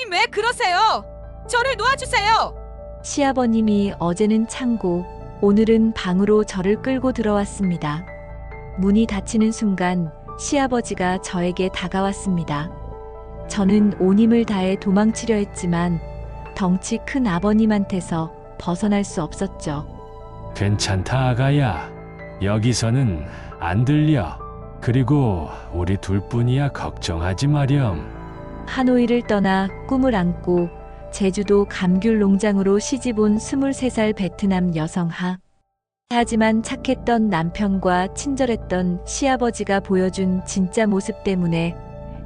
아버님 왜 그러세요? 저를 놓아주세요. 시아버님이 어제는 창고, 오늘은 방으로 저를 끌고 들어왔습니다. 문이 닫히는 순간 시아버지가 저에게 다가왔습니다. 저는 온 힘을 다해 도망치려 했지만 덩치 큰 아버님한테서 벗어날 수 없었죠. 괜찮다, 아가야. 여기서는 안 들려. 그리고 우리 둘뿐이야. 걱정하지 마렴. 하노이를 떠나 꿈을 안고 제주도 감귤 농장으로 시집온 23살 베트남 여성 하. 하지만 착했던 남편과 친절했던 시아버지가 보여준 진짜 모습 때문에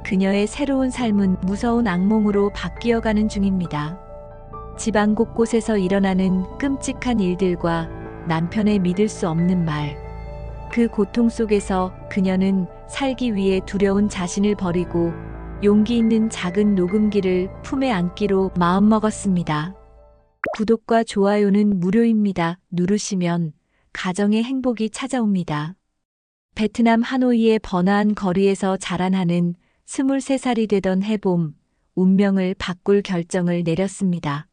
그녀의 새로운 삶은 무서운 악몽으로 바뀌어가는 중입니다. 집안 곳곳에서 일어나는 끔찍한 일들과 남편의 믿을 수 없는 말. 그 고통 속에서 그녀는 살기 위해 두려운 자신을 버리고 용기 있는 작은 녹음기를 품에 안기로 마음먹었습니다. 구독과 좋아요는 무료입니다. 누르시면 가정의 행복이 찾아옵니다. 베트남 하노이의 번화한 거리에서 자라나는 23살이 되던 해봄, 운명을 바꿀 결정을 내렸습니다.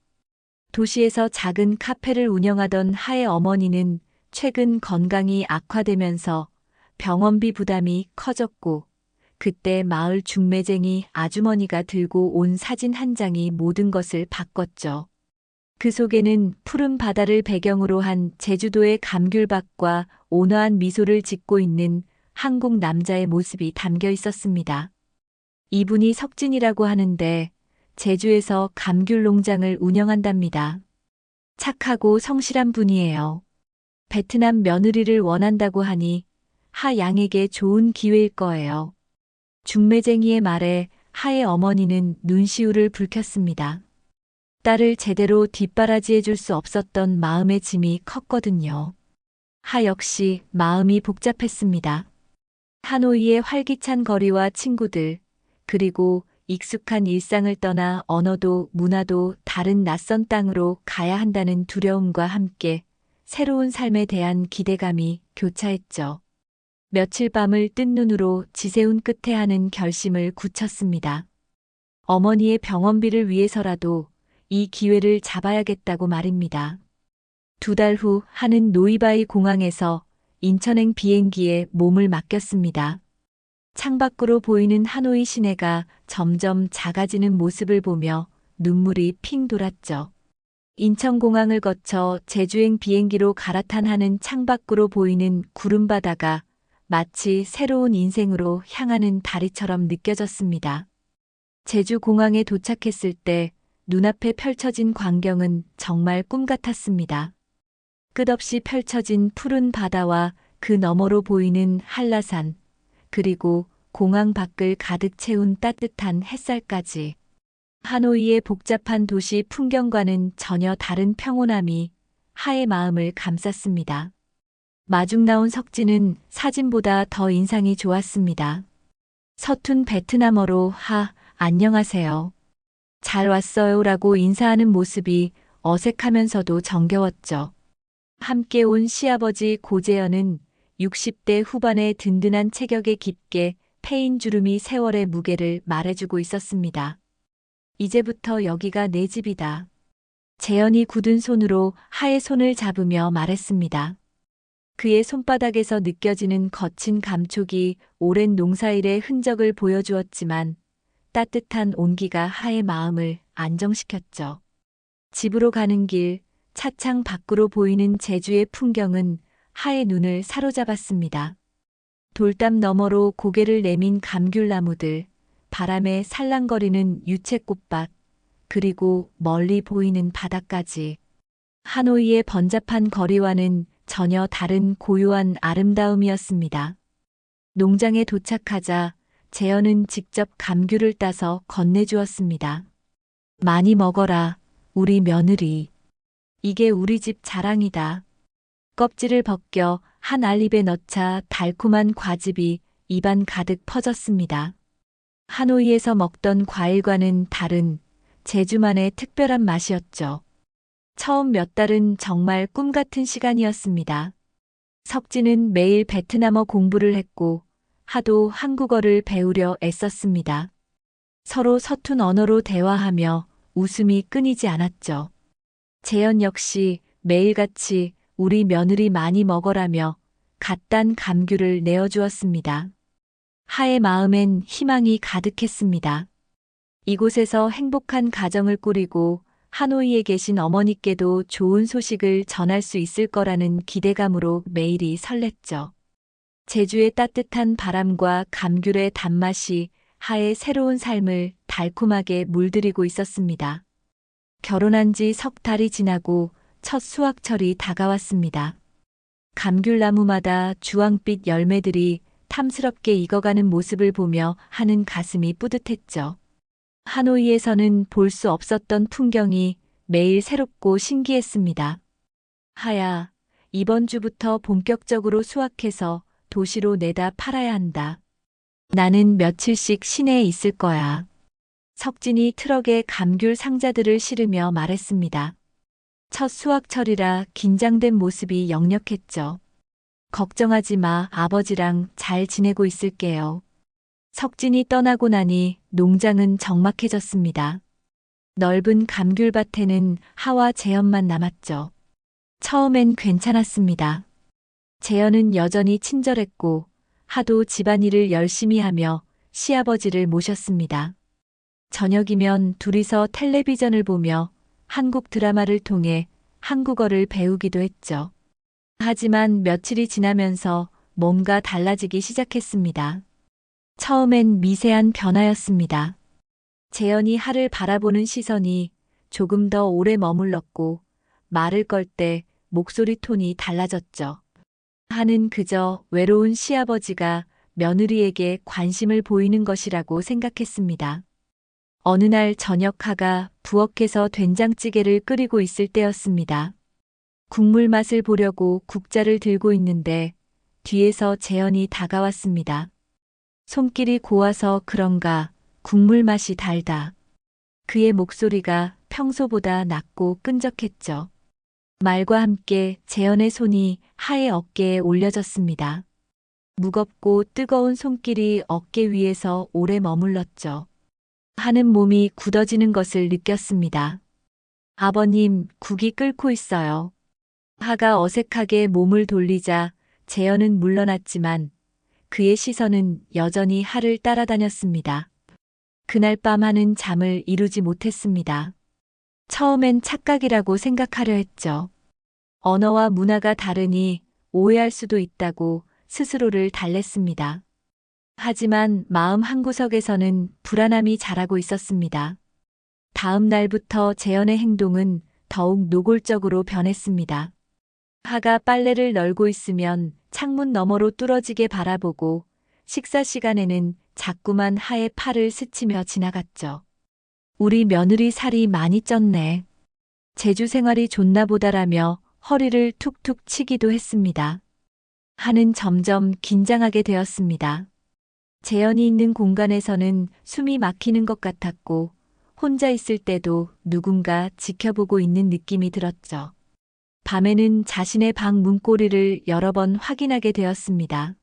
도시에서 작은 카페를 운영하던 하의 어머니는 최근 건강이 악화되면서 병원비 부담이 커졌고, 그때 마을 중매쟁이 아주머니가 들고 온 사진 한 장이 모든 것을 바꿨죠. 그 속에는 푸른 바다를 배경으로 한 제주도의 감귤밭과 온화한 미소를 짓고 있는 한국 남자의 모습이 담겨 있었습니다. 이분이 석진이라고 하는데 제주에서 감귤 농장을 운영한답니다. 착하고 성실한 분이에요. 베트남 며느리를 원한다고 하니 하 양에게 좋은 기회일 거예요. 중매쟁이의 말에 하의 어머니는 눈시울을 붉혔습니다. 딸을 제대로 뒷바라지해 줄 수 없었던 마음의 짐이 컸거든요. 하 역시 마음이 복잡했습니다. 하노이의 활기찬 거리와 친구들, 그리고 익숙한 일상을 떠나 언어도 문화도 다른 낯선 땅으로 가야 한다는 두려움과 함께 새로운 삶에 대한 기대감이 교차했죠. 며칠 밤을 뜬 눈으로 지새운 끝에 하는 결심을 굳혔습니다. 어머니의 병원비를 위해서라도 이 기회를 잡아야겠다고 말입니다. 2달 후 하는 노이바이 공항에서 인천행 비행기에 몸을 맡겼습니다. 창밖으로 보이는 하노이 시내가 점점 작아지는 모습을 보며 눈물이 핑 돌았죠. 인천공항을 거쳐 제주행 비행기로 갈아탄 하는 창밖으로 보이는 구름바다가 마치 새로운 인생으로 향하는 다리처럼 느껴졌습니다. 제주공항에 도착했을 때 눈앞에 펼쳐진 광경은 정말 꿈 같았습니다. 끝없이 펼쳐진 푸른 바다와 그 너머로 보이는 한라산, 그리고 공항 밖을 가득 채운 따뜻한 햇살까지. 하노이의 복잡한 도시 풍경과는 전혀 다른 평온함이 하의 마음을 감쌌습니다. 마중 나온 석진은 사진보다 더 인상이 좋았습니다. 서툰 베트남어로 안녕하세요. 잘 왔어요 라고 인사하는 모습이 어색하면서도 정겨웠죠. 함께 온 시아버지 고재현은 60대 후반의 든든한 체격에 깊게 패인 주름이 세월의 무게를 말해주고 있었습니다. 이제부터 여기가 내 집이다. 재현이 굳은 손으로 하의 손을 잡으며 말했습니다. 그의 손바닥에서 느껴지는 거친 감촉이 오랜 농사일의 흔적을 보여주었지만 따뜻한 온기가 하의 마음을 안정시켰죠. 집으로 가는 길, 차창 밖으로 보이는 제주의 풍경은 하의 눈을 사로잡았습니다. 돌담 너머로 고개를 내민 감귤나무들, 바람에 살랑거리는 유채꽃밭, 그리고 멀리 보이는 바다까지. 하노이의 번잡한 거리와는 전혀 다른 고요한 아름다움이었습니다. 농장에 도착하자 재현은 직접 감귤을 따서 건네주었습니다. 많이 먹어라, 우리 며느리. 이게 우리 집 자랑이다. 껍질을 벗겨 한 알입에 넣자 달콤한 과즙이 입안 가득 퍼졌습니다. 하노이에서 먹던 과일과는 다른 제주만의 특별한 맛이었죠. 처음 몇 달은 정말 꿈 같은 시간이었습니다. 석진은 매일 베트남어 공부를 했고 하도 한국어를 배우려 애썼습니다. 서로 서툰 언어로 대화하며 웃음이 끊이지 않았죠. 재현 역시 매일같이 우리 며느리 많이 먹어라며 갓 단 감귤을 내어주었습니다. 하의 마음엔 희망이 가득했습니다. 이곳에서 행복한 가정을 꾸리고 하노이에 계신 어머니께도 좋은 소식을 전할 수 있을 거라는 기대감으로 매일이 설렜죠. 제주의 따뜻한 바람과 감귤의 단맛이 하의 새로운 삶을 달콤하게 물들이고 있었습니다. 결혼한 지 석 달이 지나고 첫 수확철이 다가왔습니다. 감귤나무마다 주황빛 열매들이 탐스럽게 익어가는 모습을 보며 하는 가슴이 뿌듯했죠. 하노이에서는 볼 수 없었던 풍경이 매일 새롭고 신기했습니다. 하야, 이번 주부터 본격적으로 수확해서 도시로 내다 팔아야 한다. 나는 며칠씩 시내에 있을 거야. 석진이 트럭에 감귤 상자들을 실으며 말했습니다. 첫 수확철이라 긴장된 모습이 역력했죠. 걱정하지 마, 아버지랑 잘 지내고 있을게요. 석진이 떠나고 나니 농장은 적막해졌습니다. 넓은 감귤밭에는 하와 재현만 남았죠. 처음엔 괜찮았습니다. 재현은 여전히 친절했고 하도 집안일을 열심히 하며 시아버지를 모셨습니다. 저녁이면 둘이서 텔레비전을 보며 한국 드라마를 통해 한국어를 배우기도 했죠. 하지만 며칠이 지나면서 뭔가 달라지기 시작했습니다. 처음엔 미세한 변화였습니다. 재현이 하를 바라보는 시선이 조금 더 오래 머물렀고 말을 걸 때 목소리 톤이 달라졌죠. 하는 그저 외로운 시아버지가 며느리에게 관심을 보이는 것이라고 생각했습니다. 어느 날 저녁 하가 부엌에서 된장찌개를 끓이고 있을 때였습니다. 국물 맛을 보려고 국자를 들고 있는데 뒤에서 재현이 다가왔습니다. 손길이 고와서 그런가 국물 맛이 달다. 그의 목소리가 평소보다 낮고 끈적했죠. 말과 함께 재현의 손이 하의 어깨에 올려졌습니다. 무겁고 뜨거운 손길이 어깨 위에서 오래 머물렀죠. 하는 몸이 굳어지는 것을 느꼈습니다. 아버님, 국이 끓고 있어요. 하가 어색하게 몸을 돌리자 재현은 물러났지만 그의 시선은 여전히 하를 따라다녔습니다. 그날 밤 하는 잠을 이루지 못했습니다. 처음엔 착각이라고 생각하려 했죠. 언어와 문화가 다르니 오해할 수도 있다고 스스로를 달랬습니다. 하지만 마음 한구석에서는 불안함이 자라고 있었습니다. 다음 날부터 재현의 행동은 더욱 노골적으로 변했습니다. 하가 빨래를 널고 있으면 창문 너머로 뚫어지게 바라보고 식사 시간에는 자꾸만 하의 팔을 스치며 지나갔죠. 우리 며느리 살이 많이 쪘네. 제주 생활이 좋나 보다라며 허리를 툭툭 치기도 했습니다. 하는 점점 긴장하게 되었습니다. 재현이 있는 공간에서는 숨이 막히는 것 같았고 혼자 있을 때도 누군가 지켜보고 있는 느낌이 들었죠. 밤에는 자신의 방 문고리를 여러 번 확인하게 되었습니다.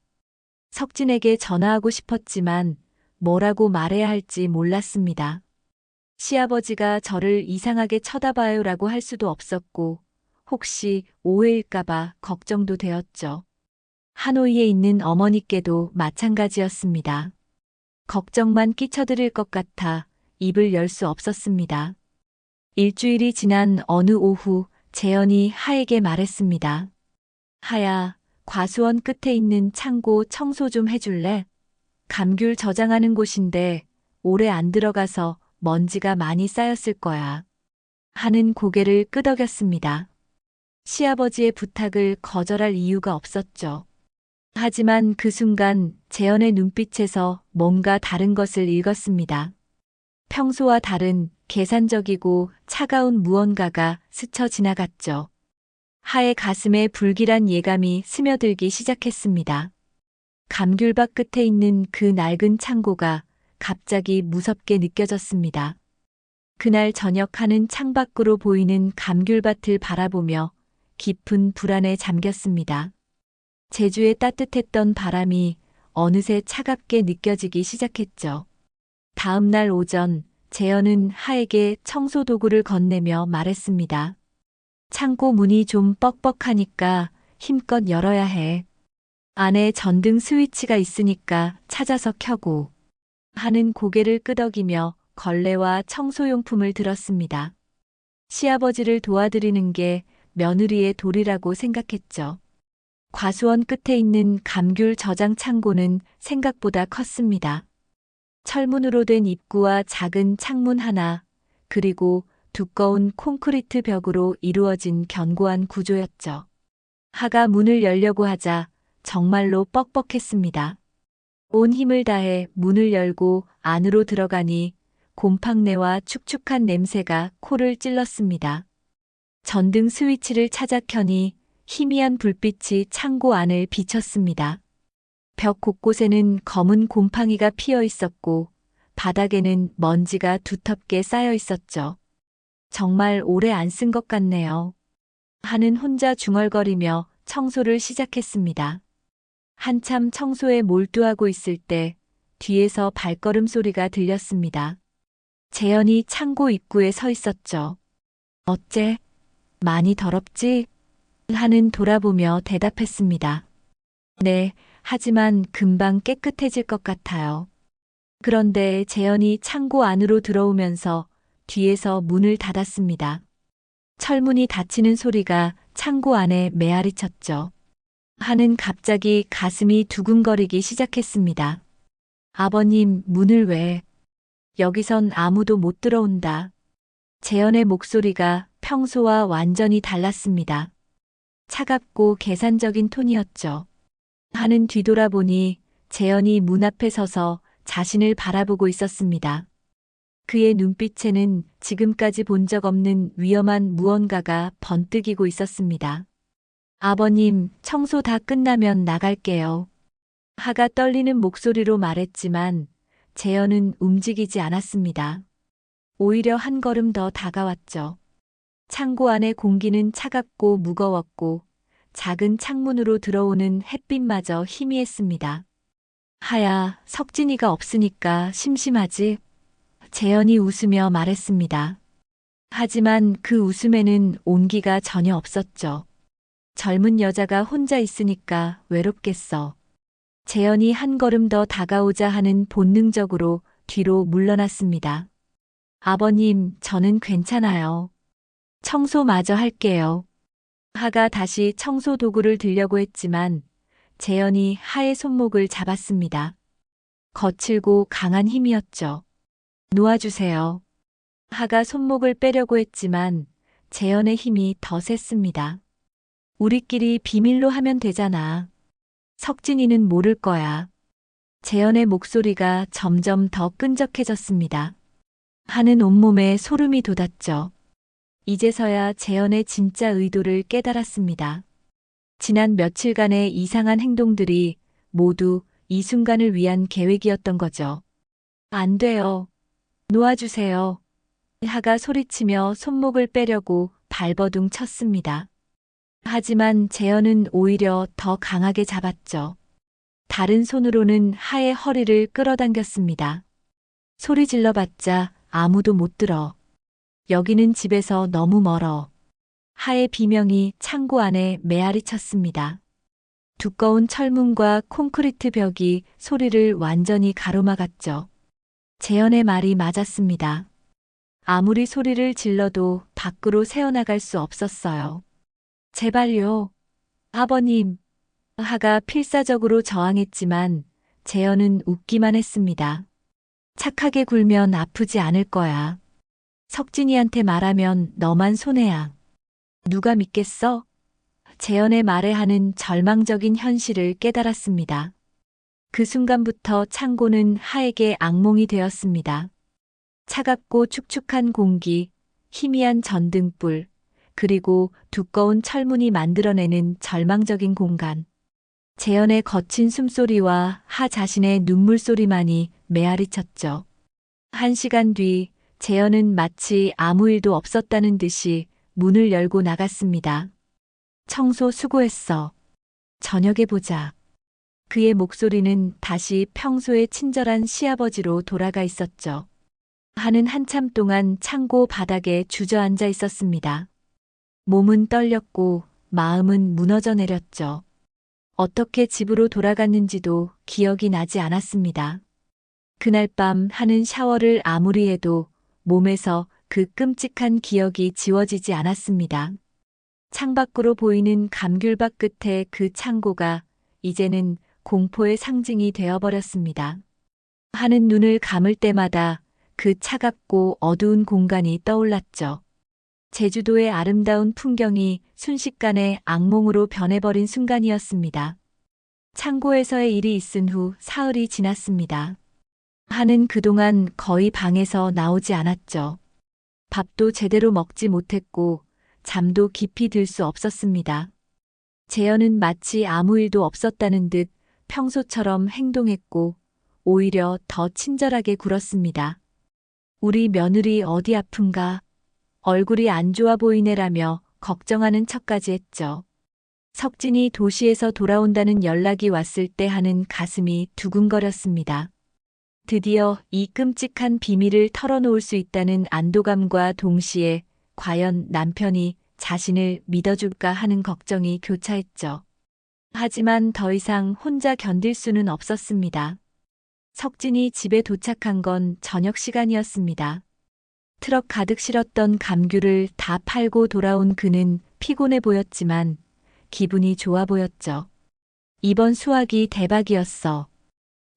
석진에게 전화하고 싶었지만 뭐라고 말해야 할지 몰랐습니다. 시아버지가 저를 이상하게 쳐다봐요라고 할 수도 없었고 혹시 오해일까봐 걱정도 되었죠. 하노이에 있는 어머니께도 마찬가지였습니다. 걱정만 끼쳐드릴 것 같아 입을 열 수 없었습니다. 일주일이 지난 어느 오후 재현이 하에게 말했습니다. 하야, 과수원 끝에 있는 창고 청소 좀 해줄래? 감귤 저장하는 곳인데 오래 안 들어가서 먼지가 많이 쌓였을 거야. 하는 고개를 끄덕였습니다. 시아버지의 부탁을 거절할 이유가 없었죠. 하지만 그 순간 재현의 눈빛에서 뭔가 다른 것을 읽었습니다. 평소와 다른 계산적이고 차가운 무언가가 스쳐 지나갔죠. 하의 가슴에 불길한 예감이 스며들기 시작했습니다. 감귤밭 끝에 있는 그 낡은 창고가 갑자기 무섭게 느껴졌습니다. 그날 저녁 하는 창밖으로 보이는 감귤밭을 바라보며 깊은 불안에 잠겼습니다. 제주의 따뜻했던 바람이 어느새 차갑게 느껴지기 시작했죠. 다음 날 오전, 재현은 하에게 청소 도구를 건네며 말했습니다. 창고 문이 좀 뻑뻑하니까 힘껏 열어야 해. 안에 전등 스위치가 있으니까 찾아서 켜고. 하는 고개를 끄덕이며 걸레와 청소용품을 들었습니다. 시아버지를 도와드리는 게 며느리의 도리라고 생각했죠. 과수원 끝에 있는 감귤 저장 창고는 생각보다 컸습니다. 철문으로 된 입구와 작은 창문 하나, 그리고 두꺼운 콘크리트 벽으로 이루어진 견고한 구조였죠. 하가 문을 열려고 하자 정말로 뻑뻑했습니다. 온 힘을 다해 문을 열고 안으로 들어가니 곰팡내와 축축한 냄새가 코를 찔렀습니다. 전등 스위치를 찾아 켜니 희미한 불빛이 창고 안을 비쳤습니다. 벽 곳곳에는 검은 곰팡이가 피어 있었고 바닥에는 먼지가 두텁게 쌓여 있었죠. 정말 오래 안 쓴 것 같네요. 하는 혼자 중얼거리며 청소를 시작했습니다. 한참 청소에 몰두하고 있을 때 뒤에서 발걸음 소리가 들렸습니다. 재현이 창고 입구에 서 있었죠. 어째? 많이 더럽지? 하는 돌아보며 대답했습니다. 네, 하지만 금방 깨끗해질 것 같아요. 그런데 재현이 창고 안으로 들어오면서 뒤에서 문을 닫았습니다. 철문이 닫히는 소리가 창고 안에 메아리 쳤죠. 하는 갑자기 가슴이 두근거리기 시작했습니다. 아버님, 문을 왜? 여기선 아무도 못 들어온다. 재현의 목소리가 평소와 완전히 달랐습니다. 차갑고 계산적인 톤이었죠. 하는 뒤돌아보니 재현이 문 앞에 서서 자신을 바라보고 있었습니다. 그의 눈빛에는 지금까지 본 적 없는 위험한 무언가가 번뜩이고 있었습니다. 아버님, 청소 다 끝나면 나갈게요. 하가 떨리는 목소리로 말했지만 재현은 움직이지 않았습니다. 오히려 한 걸음 더 다가왔죠. 창고 안의 공기는 차갑고 무거웠고 작은 창문으로 들어오는 햇빛마저 희미했습니다. 하야, 석진이가 없으니까 심심하지? 재현이 웃으며 말했습니다. 하지만 그 웃음에는 온기가 전혀 없었죠. 젊은 여자가 혼자 있으니까 외롭겠어. 재현이 한 걸음 더 다가오자 하는 본능적으로 뒤로 물러났습니다. 아버님, 저는 괜찮아요. 청소 마저 할게요. 하가 다시 청소 도구를 들려고 했지만 재현이 하의 손목을 잡았습니다. 거칠고 강한 힘이었죠. 놓아주세요. 하가 손목을 빼려고 했지만 재현의 힘이 더 셌습니다. 우리끼리 비밀로 하면 되잖아. 석진이는 모를 거야. 재현의 목소리가 점점 더 끈적해졌습니다. 하는 온몸에 소름이 돋았죠. 이제서야 재현의 진짜 의도를 깨달았습니다. 지난 며칠간의 이상한 행동들이 모두 이 순간을 위한 계획이었던 거죠. 안 돼요. 놓아주세요. 하가 소리치며 손목을 빼려고 발버둥 쳤습니다. 하지만 재현은 오히려 더 강하게 잡았죠. 다른 손으로는 하의 허리를 끌어당겼습니다. 소리 질러봤자 아무도 못 들어. 여기는 집에서 너무 멀어. 하의 비명이 창고 안에 메아리 쳤습니다. 두꺼운 철문과 콘크리트 벽이 소리를 완전히 가로막았죠. 재현의 말이 맞았습니다. 아무리 소리를 질러도 밖으로 새어나갈 수 없었어요. 제발요. 아버님. 하가 필사적으로 저항했지만 재현은 웃기만 했습니다. 착하게 굴면 아프지 않을 거야. 석진이한테 말하면 너만 손해야. 누가 믿겠어? 재현의 말에 하는 절망적인 현실을 깨달았습니다. 그 순간부터 창고는 하에게 악몽이 되었습니다. 차갑고 축축한 공기, 희미한 전등불, 그리고 두꺼운 철문이 만들어내는 절망적인 공간. 재현의 거친 숨소리와 하 자신의 눈물소리만이 메아리 쳤죠. 1시간 뒤 재현은 마치 아무 일도 없었다는 듯이 문을 열고 나갔습니다. 청소 수고했어. 저녁에 보자. 그의 목소리는 다시 평소의 친절한 시아버지로 돌아가 있었죠. 하는 한참 동안 창고 바닥에 주저앉아 있었습니다. 몸은 떨렸고 마음은 무너져 내렸죠. 어떻게 집으로 돌아갔는지도 기억이 나지 않았습니다. 그날 밤 하는 샤워를 아무리 해도 몸에서 그 끔찍한 기억이 지워지지 않았습니다. 창밖으로 보이는 감귤밭 끝에 그 창고가 이제는 공포의 상징이 되어버렸습니다. 하는 눈을 감을 때마다 그 차갑고 어두운 공간이 떠올랐죠. 제주도의 아름다운 풍경이 순식간에 악몽으로 변해버린 순간이었습니다. 창고에서의 일이 있은 후 사흘이 지났습니다. 하는 그동안 거의 방에서 나오지 않았죠. 밥도 제대로 먹지 못했고 잠도 깊이 들 수 없었습니다. 재현은 마치 아무 일도 없었다는 듯 평소처럼 행동했고 오히려 더 친절하게 굴었습니다. 우리 며느리 어디 아픈가? 얼굴이 안 좋아 보이네라며 걱정하는 척까지 했죠. 석진이 도시에서 돌아온다는 연락이 왔을 때 하는 가슴이 두근거렸습니다. 드디어 이 끔찍한 비밀을 털어놓을 수 있다는 안도감과 동시에 과연 남편이 자신을 믿어줄까 하는 걱정이 교차했죠. 하지만 더 이상 혼자 견딜 수는 없었습니다. 석진이 집에 도착한 건 저녁 시간이었습니다. 트럭 가득 실었던 감귤을 다 팔고 돌아온 그는 피곤해 보였지만 기분이 좋아 보였죠. 이번 수확이 대박이었어.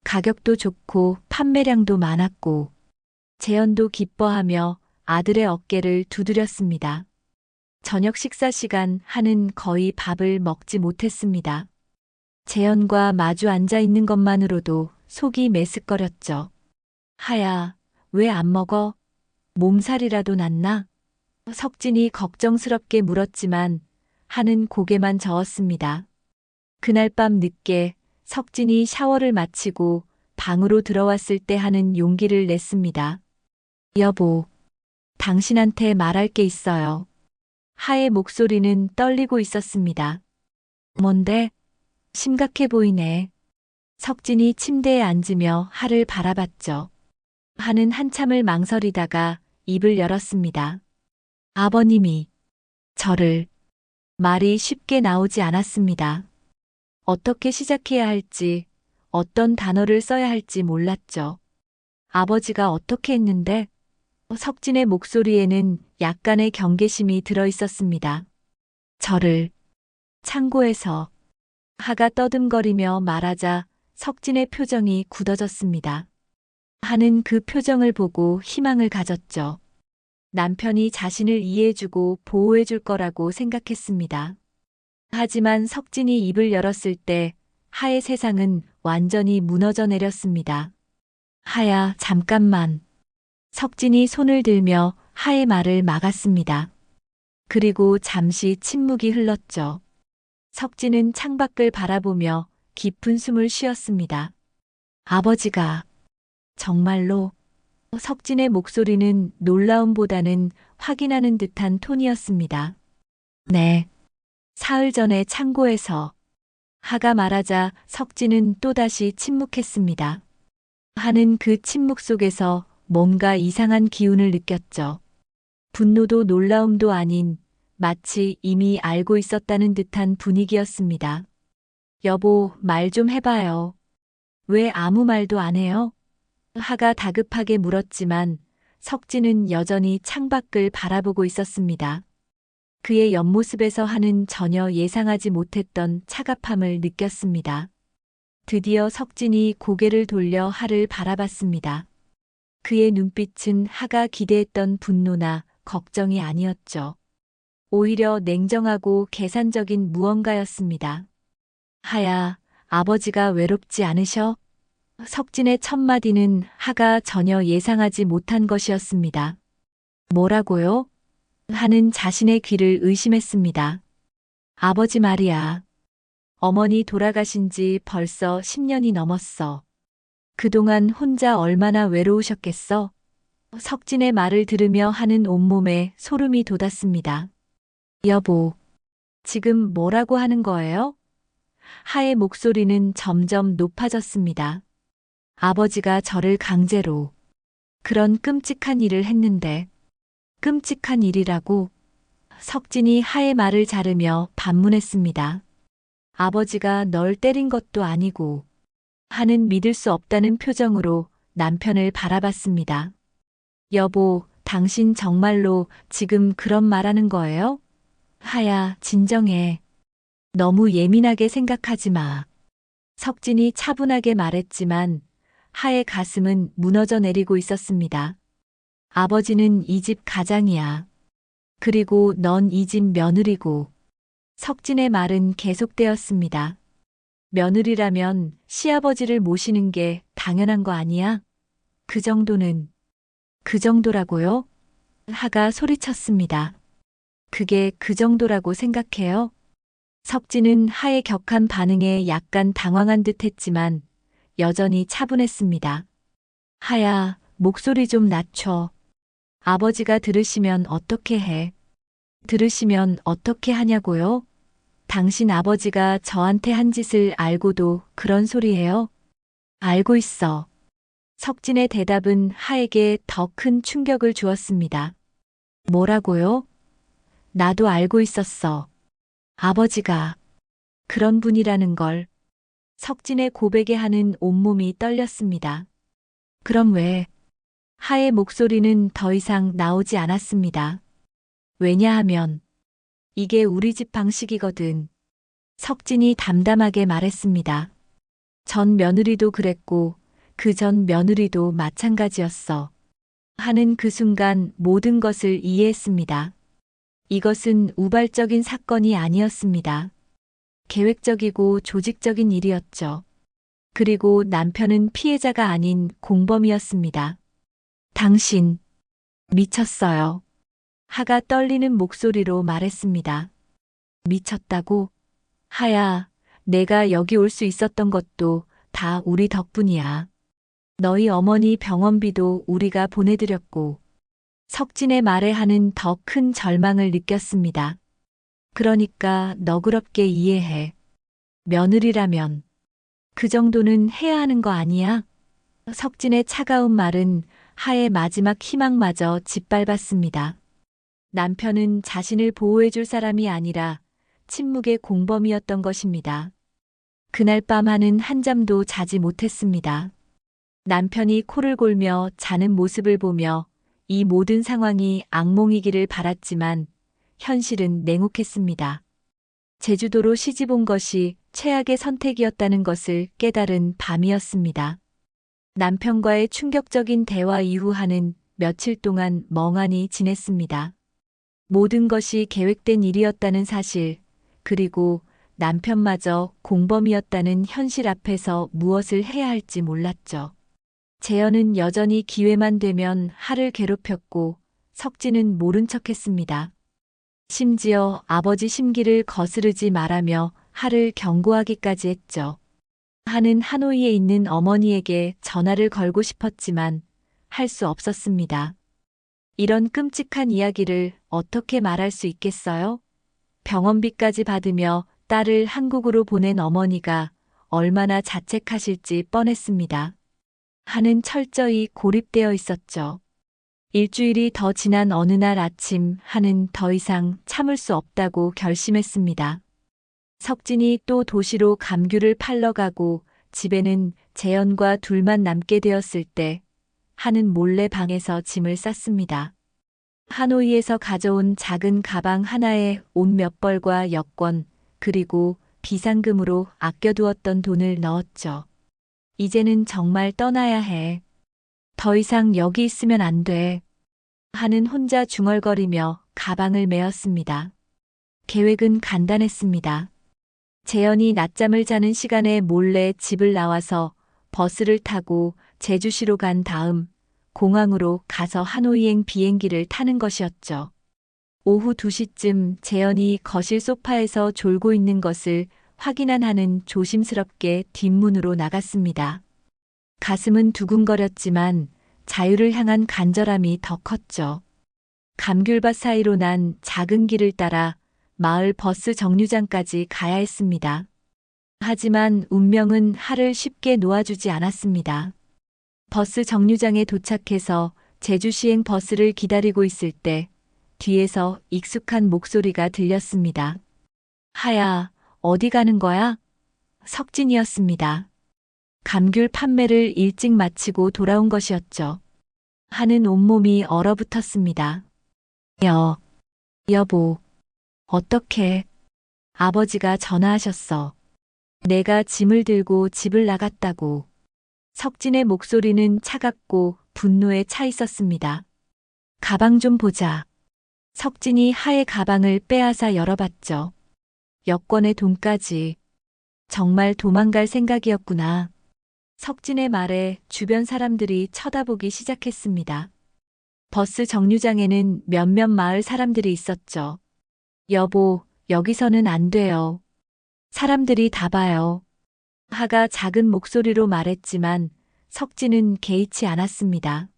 가격도 좋고 판매량도 많았고 재현도 기뻐하며 아들의 어깨를 두드렸습니다. 저녁 식사 시간 하는 거의 밥을 먹지 못했습니다. 재현과 마주 앉아 있는 것만으로도 속이 메스꺼렸죠. 하야, 왜 안 먹어? 몸살이라도 났나? 석진이 걱정스럽게 물었지만 하는 고개만 저었습니다. 그날 밤 늦게 석진이 샤워를 마치고 방으로 들어왔을 때 하는 용기를 냈습니다. 여보, 당신한테 말할 게 있어요. 하의 목소리는 떨리고 있었습니다. 뭔데? 심각해 보이네. 석진이 침대에 앉으며 하를 바라봤죠. 하는 한참을 망설이다가 입을 열었습니다. 아버님이 저를 말이 쉽게 나오지 않았습니다. 어떻게 시작해야 할지, 어떤 단어를 써야 할지 몰랐죠. 아버지가 어떻게 했는데? 석진의 목소리에는 약간의 경계심이 들어 있었습니다. 저를 창고에서 하가 떠듬거리며 말하자 석진의 표정이 굳어졌습니다. 하는 그 표정을 보고 희망을 가졌죠. 남편이 자신을 이해해주고 보호해줄 거라고 생각했습니다. 하지만 석진이 입을 열었을 때 하의 세상은 완전히 무너져 내렸습니다. 하야, 잠깐만. 석진이 손을 들며 하의 말을 막았습니다. 그리고 잠시 침묵이 흘렀죠. 석진은 창밖을 바라보며 깊은 숨을 쉬었습니다. 아버지가 정말로? 석진의 목소리는 놀라움보다는 확인하는 듯한 톤이었습니다. 네. 사흘 전에 창고에서 하가 말하자 석진은 또다시 침묵했습니다. 하는 그 침묵 속에서 뭔가 이상한 기운을 느꼈죠. 분노도 놀라움도 아닌 마치 이미 알고 있었다는 듯한 분위기였습니다. 여보, 말 좀 해봐요. 왜 아무 말도 안 해요? 하가 다급하게 물었지만 석진은 여전히 창밖을 바라보고 있었습니다. 그의 옆모습에서 하는 전혀 예상하지 못했던 차갑함을 느꼈습니다. 드디어 석진이 고개를 돌려 하를 바라봤습니다. 그의 눈빛은 하가 기대했던 분노나 걱정이 아니었죠. 오히려 냉정하고 계산적인 무언가였습니다. 하야, 아버지가 외롭지 않으셔? 석진의 첫 마디는 하가 전혀 예상하지 못한 것이었습니다. 뭐라고요? 하는 자신의 귀를 의심했습니다. 아버지 말이야. 어머니 돌아가신 지 벌써 10년이 넘었어. 그동안 혼자 얼마나 외로우셨겠어? 석진의 말을 들으며 하는 온몸에 소름이 돋았습니다. 여보, 지금 뭐라고 하는 거예요? 하의 목소리는 점점 높아졌습니다. 아버지가 저를 강제로 그런 끔찍한 일을 했는데 끔찍한 일이라고 석진이 하의 말을 자르며 반문했습니다. 아버지가 널 때린 것도 아니고 하는 믿을 수 없다는 표정으로 남편을 바라봤습니다. 여보, 당신 정말로 지금 그런 말하는 거예요? 하야, 진정해. 너무 예민하게 생각하지 마. 석진이 차분하게 말했지만 하의 가슴은 무너져 내리고 있었습니다. 아버지는 이 집 가장이야. 그리고 넌 이 집 며느리고. 석진의 말은 계속되었습니다. 며느리라면 시아버지를 모시는 게 당연한 거 아니야? 그 정도는. 그 정도라고요? 하가 소리쳤습니다. 그게 그 정도라고 생각해요? 석진은 하의 격한 반응에 약간 당황한 듯 했지만 여전히 차분했습니다. 하야, 목소리 좀 낮춰. 아버지가 들으시면 어떻게 해? 들으시면 어떻게 하냐고요? 당신 아버지가 저한테 한 짓을 알고도 그런 소리예요? 알고 있어. 석진의 대답은 하에게 더 큰 충격을 주었습니다. 뭐라고요? 나도 알고 있었어. 아버지가 그런 분이라는 걸. 석진의 고백에 하는 온몸이 떨렸습니다. 그럼 왜? 하의 목소리는 더 이상 나오지 않았습니다. 왜냐하면 이게 우리 집 방식이거든. 석진이 담담하게 말했습니다. 전 며느리도 그랬고 그 전 며느리도 마찬가지였어. 하는 그 순간 모든 것을 이해했습니다. 이것은 우발적인 사건이 아니었습니다. 계획적이고 조직적인 일이었죠. 그리고 남편은 피해자가 아닌 공범이었습니다. 당신, 미쳤어요. 하가 떨리는 목소리로 말했습니다. 미쳤다고? 하야, 내가 여기 올 수 있었던 것도 다 우리 덕분이야. 너희 어머니 병원비도 우리가 보내드렸고. 석진의 말에 하는 더 큰 절망을 느꼈습니다. 그러니까 너그럽게 이해해. 며느리라면 그 정도는 해야 하는 거 아니야? 석진의 차가운 말은 하의 마지막 희망마저 짓밟았습니다. 남편은 자신을 보호해줄 사람이 아니라 침묵의 공범이었던 것입니다. 그날 밤 하는 한잠도 자지 못했습니다. 남편이 코를 골며 자는 모습을 보며 이 모든 상황이 악몽이기를 바랐지만 현실은 냉혹했습니다. 제주도로 시집 온 것이 최악의 선택이었다는 것을 깨달은 밤이었습니다. 남편과의 충격적인 대화 이후 하는 며칠 동안 멍하니 지냈습니다. 모든 것이 계획된 일이었다는 사실, 그리고 남편마저 공범이었다는 현실 앞에서 무엇을 해야 할지 몰랐죠. 재현은 여전히 기회만 되면 하를 괴롭혔고 석진은 모른 척했습니다. 심지어 아버지 심기를 거스르지 말라며 하를 경고하기까지 했죠. 하는 하노이에 있는 어머니에게 전화를 걸고 싶었지만 할 수 없었습니다. 이런 끔찍한 이야기를 어떻게 말할 수 있겠어요? 병원비까지 받으며 딸을 한국으로 보낸 어머니가 얼마나 자책하실지 뻔했습니다. 하는 철저히 고립되어 있었죠. 일주일이 더 지난 어느 날 아침 하는 더 이상 참을 수 없다고 결심했습니다. 석진이 또 도시로 감귤을 팔러 가고 집에는 재현과 둘만 남게 되었을 때 하는 몰래 방에서 짐을 쌌습니다. 하노이에서 가져온 작은 가방 하나에 옷 몇 벌과 여권, 그리고 비상금으로 아껴두었던 돈을 넣었죠. 이제는 정말 떠나야 해. 더 이상 여기 있으면 안 돼. 하는 혼자 중얼거리며 가방을 메었습니다. 계획은 간단했습니다. 재현이 낮잠을 자는 시간에 몰래 집을 나와서 버스를 타고 제주시로 간 다음 공항으로 가서 하노이행 비행기를 타는 것이었죠. 오후 2시쯤 재현이 거실 소파에서 졸고 있는 것을 확인한 하는 조심스럽게 뒷문으로 나갔습니다. 가슴은 두근거렸지만 자유를 향한 간절함이 더 컸죠. 감귤밭 사이로 난 작은 길을 따라 마을 버스 정류장까지 가야 했습니다. 하지만 운명은 하를 쉽게 놓아주지 않았습니다. 버스 정류장에 도착해서 제주시행 버스를 기다리고 있을 때 뒤에서 익숙한 목소리가 들렸습니다. 하야, 어디 가는 거야? 석진이었습니다. 감귤 판매를 일찍 마치고 돌아온 것이었죠. 하는 온몸이 얼어붙었습니다. 여보, 어떡해. 아버지가 전화하셨어. 내가 짐을 들고 집을 나갔다고. 석진의 목소리는 차갑고 분노에 차 있었습니다. 가방 좀 보자. 석진이 하의 가방을 빼앗아 열어봤죠. 여권에 돈까지. 정말 도망갈 생각이었구나. 석진의 말에 주변 사람들이 쳐다보기 시작했습니다. 버스 정류장에는 몇몇 마을 사람들이 있었죠. 여보, 여기서는 안 돼요. 사람들이 다 봐요. 하가 작은 목소리로 말했지만 석진은 개의치 않았습니다.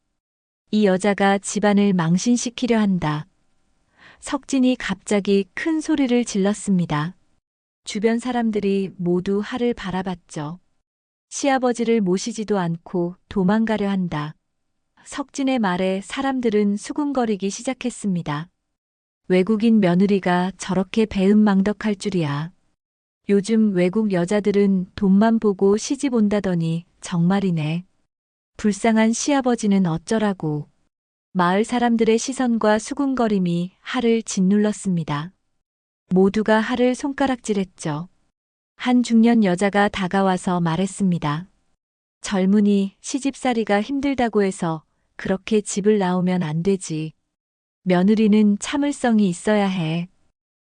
이 여자가 집안을 망신시키려 한다. 석진이 갑자기 큰 소리를 질렀습니다. 주변 사람들이 모두 하를 바라봤죠. 시아버지를 모시지도 않고 도망가려 한다. 석진의 말에 사람들은 수군거리기 시작했습니다. 외국인 며느리가 저렇게 배은망덕할 줄이야. 요즘 외국 여자들은 돈만 보고 시집 온다더니 정말이네. 불쌍한 시아버지는 어쩌라고. 마을 사람들의 시선과 수군거림이 하를 짓눌렀습니다. 모두가 하를 손가락질했죠. 한 중년 여자가 다가와서 말했습니다. 젊은이 시집살이가 힘들다고 해서 그렇게 집을 나오면 안 되지. 며느리는 참을성이 있어야 해.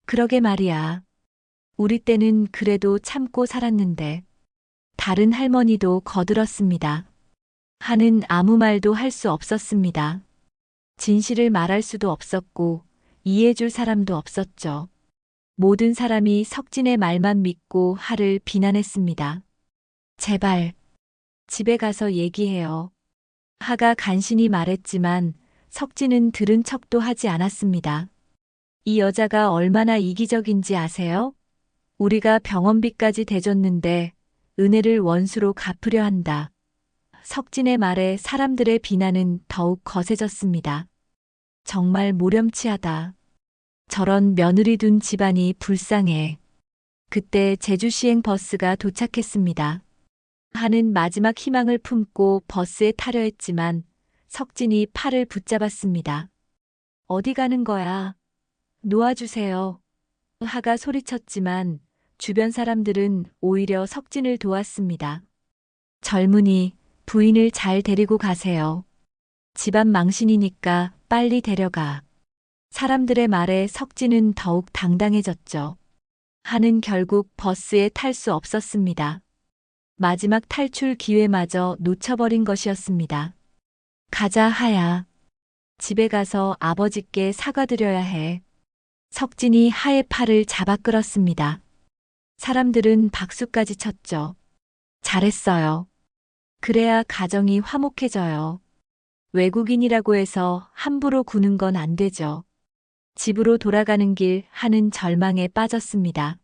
그러게 말이야. 우리 때는 그래도 참고 살았는데. 다른 할머니도 거들었습니다. 하는 아무 말도 할 수 없었습니다. 진실을 말할 수도 없었고 이해해줄 사람도 없었죠. 모든 사람이 석진의 말만 믿고 하를 비난했습니다. 제발, 집에 가서 얘기해요. 하가 간신히 말했지만 석진은 들은 척도 하지 않았습니다. 이 여자가 얼마나 이기적인지 아세요? 우리가 병원비까지 대줬는데 은혜를 원수로 갚으려 한다. 석진의 말에 사람들의 비난은 더욱 거세졌습니다. 정말 모렴치하다. 저런 며느리 둔 집안이 불쌍해. 그때 제주시행 버스가 도착했습니다. 하는 마지막 희망을 품고 버스에 타려 했지만 석진이 팔을 붙잡았습니다. 어디 가는 거야? 놓아주세요. 하가 소리쳤지만 주변 사람들은 오히려 석진을 도왔습니다. 젊은이, 부인을 잘 데리고 가세요. 집안 망신이니까 빨리 데려가. 사람들의 말에 석진은 더욱 당당해졌죠. 하는 결국 버스에 탈 수 없었습니다. 마지막 탈출 기회마저 놓쳐버린 것이었습니다. 가자, 하야. 집에 가서 아버지께 사과드려야 해. 석진이 하의 팔을 잡아 끌었습니다. 사람들은 박수까지 쳤죠. 잘했어요. 그래야 가정이 화목해져요. 외국인이라고 해서 함부로 구는 건 안 되죠. 집으로 돌아가는 길 하는 절망에 빠졌습니다.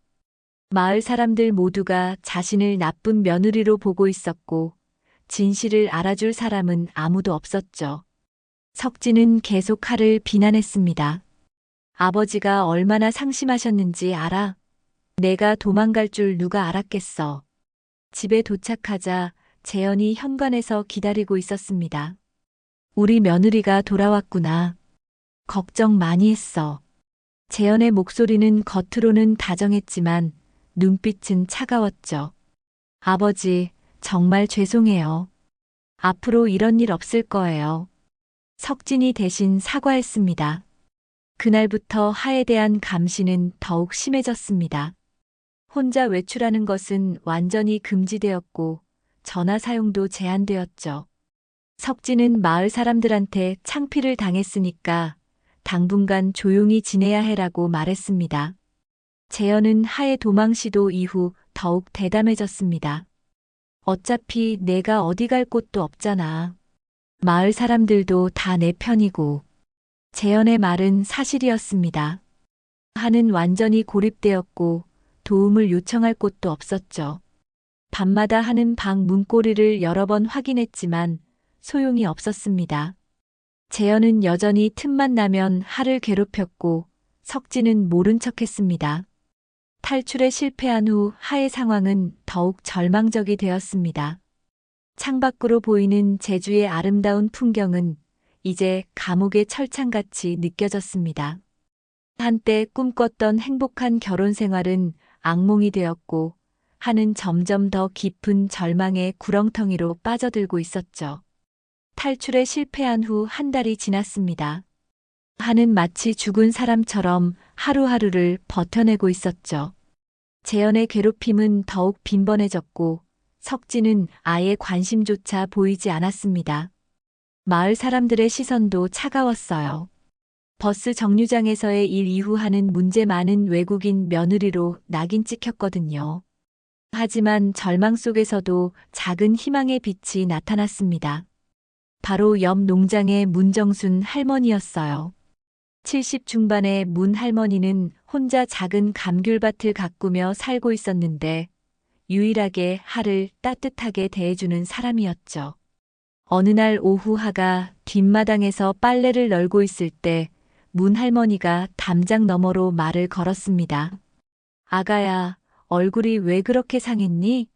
마을 사람들 모두가 자신을 나쁜 며느리로 보고 있었고 진실을 알아줄 사람은 아무도 없었죠. 석진은 계속 하를 비난했습니다. 아버지가 얼마나 상심하셨는지 알아? 내가 도망갈 줄 누가 알았겠어. 집에 도착하자 재현이 현관에서 기다리고 있었습니다. 우리 며느리가 돌아왔구나. 걱정 많이 했어. 재현의 목소리는 겉으로는 다정했지만 눈빛은 차가웠죠. 아버지, 정말 죄송해요. 앞으로 이런 일 없을 거예요. 석진이 대신 사과했습니다. 그날부터 하에 대한 감시는 더욱 심해졌습니다. 혼자 외출하는 것은 완전히 금지되었고 전화 사용도 제한되었죠. 석진은 마을 사람들한테 창피를 당했으니까 당분간 조용히 지내야 해라고 말했습니다. 재현은 하의 도망 시도 이후 더욱 대담해졌습니다. 어차피 내가 어디 갈 곳도 없잖아. 마을 사람들도 다 내 편이고. 재현의 말은 사실이었습니다. 하는 완전히 고립되었고 도움을 요청할 곳도 없었죠. 밤마다 하는 방 문고리를 여러 번 확인했지만 소용이 없었습니다. 재현은 여전히 틈만 나면 하를 괴롭혔고 석진은 모른 척했습니다. 탈출에 실패한 후 하의 상황은 더욱 절망적이 되었습니다. 창밖으로 보이는 제주의 아름다운 풍경은 이제 감옥의 철창같이 느껴졌습니다. 한때 꿈꿨던 행복한 결혼 생활은 악몽이 되었고 하는 점점 더 깊은 절망의 구렁텅이로 빠져들고 있었죠. 탈출에 실패한 후 한 달이 지났습니다. 하는 마치 죽은 사람처럼 하루하루를 버텨내고 있었죠. 재현의 괴롭힘은 더욱 빈번해졌고 석진은 아예 관심조차 보이지 않았습니다. 마을 사람들의 시선도 차가웠어요. 버스 정류장에서의 일 이후 하는 문제 많은 외국인 며느리로 낙인 찍혔거든요. 하지만 절망 속에서도 작은 희망의 빛이 나타났습니다. 바로 옆 농장의 문정순 할머니였어요. 70 중반의 문 할머니는 혼자 작은 감귤밭을 가꾸며 살고 있었는데 유일하게 하를 따뜻하게 대해주는 사람이었죠. 어느 날 오후 하가 뒷마당에서 빨래를 널고 있을 때 문 할머니가 담장 너머로 말을 걸었습니다. 아가야, 얼굴이 왜 그렇게 상했니?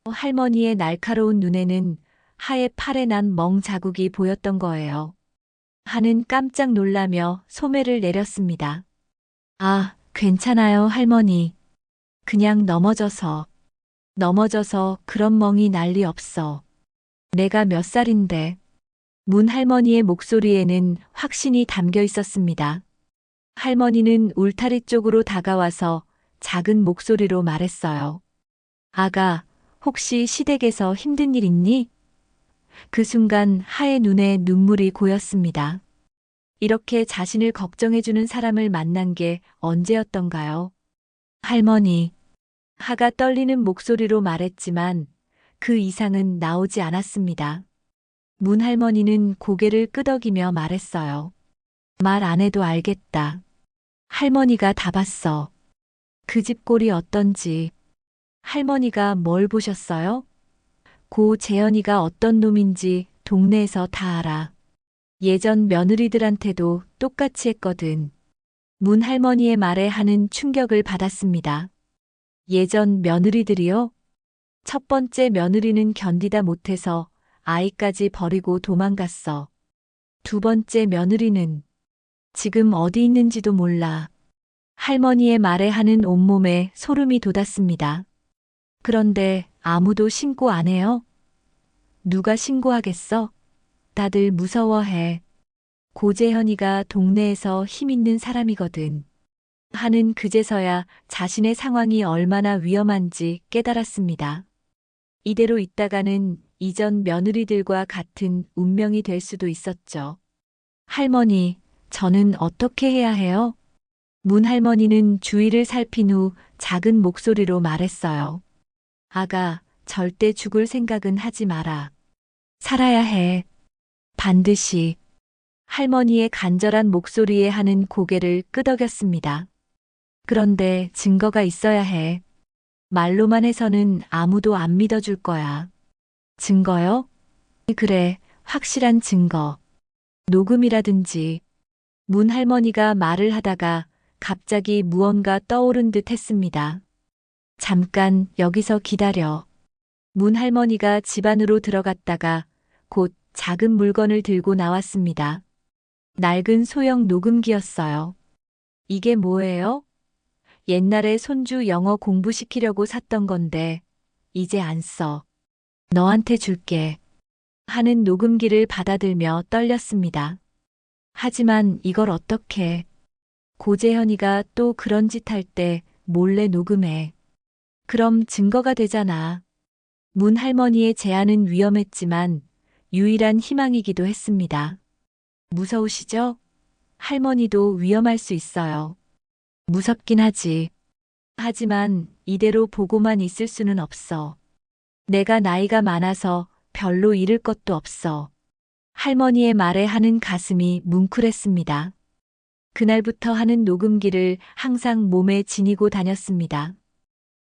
할머니의 날카로운 눈에는 하의 팔에 난 멍 자국이 보였던 거예요. 하는 깜짝 놀라며 소매를 내렸습니다. 아, 괜찮아요, 할머니. 그냥 넘어져서 그런 멍이 날 리 없어. 내가 몇 살인데. 문 할머니의 목소리에는 확신이 담겨 있었습니다. 할머니는 울타리 쪽으로 다가와서 작은 목소리로 말했어요. 아가, 혹시 시댁에서 힘든 일 있니? 그 순간 하의 눈에 눈물이 고였습니다. 이렇게 자신을 걱정해주는 사람을 만난 게 언제였던가요? 할머니. 하가 떨리는 목소리로 말했지만 그 이상은 나오지 않았습니다. 문 할머니는 고개를 끄덕이며 말했어요. 말 안 해도 알겠다. 할머니가 다 봤어. 그 집 꼴이 어떤지. 할머니가 뭘 보셨어요? 고 재현이가 어떤 놈인지 동네에서 다 알아. 예전 며느리들한테도 똑같이 했거든. 문 할머니의 말에 하는 충격을 받았습니다. 예전 며느리들이요? 첫 번째 며느리는 견디다 못해서 아이까지 버리고 도망갔어. 두 번째 며느리는 지금 어디 있는지도 몰라. 할머니의 말에 하는 온몸에 소름이 돋았습니다. 그런데 아무도 신고 안 해요? 누가 신고하겠어? 다들 무서워해. 고재현이가 동네에서 힘 있는 사람이거든. 하는 그제서야 자신의 상황이 얼마나 위험한지 깨달았습니다. 이대로 있다가는 이전 며느리들과 같은 운명이 될 수도 있었죠. 할머니, 저는 어떻게 해야 해요? 문 할머니는 주위를 살핀 후 작은 목소리로 말했어요. 아가, 절대 죽을 생각은 하지 마라. 살아야 해. 반드시. 할머니의 간절한 목소리에 하는 고개를 끄덕였습니다. 그런데 증거가 있어야 해. 말로만 해서는 아무도 안 믿어줄 거야. 증거요? 그래, 확실한 증거. 녹음이라든지. 문 할머니가 말을 하다가 갑자기 무언가 떠오른 듯 했습니다. 잠깐 여기서 기다려. 문 할머니가 집 안으로 들어갔다가 곧 작은 물건을 들고 나왔습니다. 낡은 소형 녹음기였어요. 이게 뭐예요? 옛날에 손주 영어 공부시키려고 샀던 건데 이제 안 써. 너한테 줄게. 하는 녹음기를 받아들며 떨렸습니다. 하지만 이걸 어떻게. 고재현이가 또 그런 짓 할 때 몰래 녹음해. 그럼 증거가 되잖아. 문 할머니의 제안은 위험했지만 유일한 희망이기도 했습니다. 무서우시죠? 할머니도 위험할 수 있어요. 무섭긴 하지. 하지만 이대로 보고만 있을 수는 없어. 내가 나이가 많아서 별로 잃을 것도 없어. 할머니의 말에 하는 가슴이 뭉클했습니다. 그날부터 하는 녹음기를 항상 몸에 지니고 다녔습니다.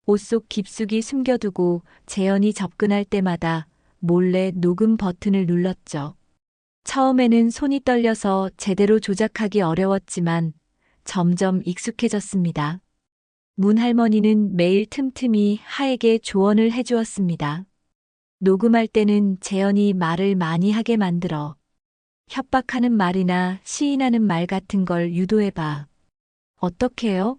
옷 속 깊숙이 숨겨두고 재현이 접근할 때마다 몰래 녹음 버튼을 눌렀죠. 처음에는 손이 떨려서 제대로 조작하기 어려웠지만 점점 익숙해졌습니다. 문 할머니는 매일 틈틈이 하에게 조언을 해주었습니다. 녹음할 때는 재현이 말을 많이 하게 만들어 협박하는 말이나 시인하는 말 같은 걸 유도해봐. 어떻게요?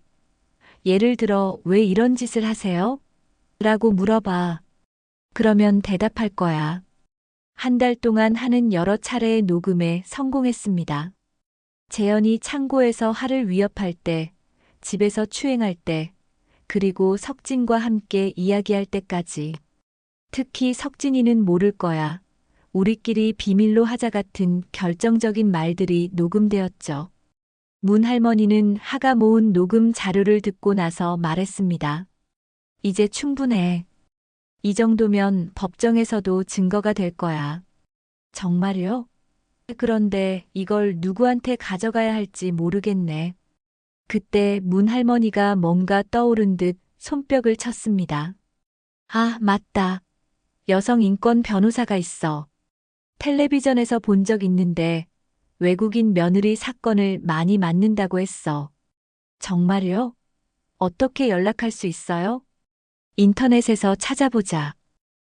예를 들어 왜 이런 짓을 하세요? 라고 물어봐. 그러면 대답할 거야. 한 달 동안 하는 여러 차례의 녹음에 성공했습니다. 재현이 창고에서 하를 위협할 때, 집에서 추행할 때, 그리고 석진과 함께 이야기할 때까지. 특히 석진이는 모를 거야. 우리끼리 비밀로 하자 같은 결정적인 말들이 녹음되었죠. 문 할머니는 하가 모은 녹음 자료를 듣고 나서 말했습니다. 이제 충분해. 이 정도면 법정에서도 증거가 될 거야. 정말요? 그런데 이걸 누구한테 가져가야 할지 모르겠네. 그때 문 할머니가 뭔가 떠오른 듯 손뼉을 쳤습니다. 아, 맞다. 여성 인권 변호사가 있어. 텔레비전에서 본 적 있는데 외국인 며느리 사건을 많이 맡는다고 했어. 정말요? 어떻게 연락할 수 있어요? 인터넷에서 찾아보자.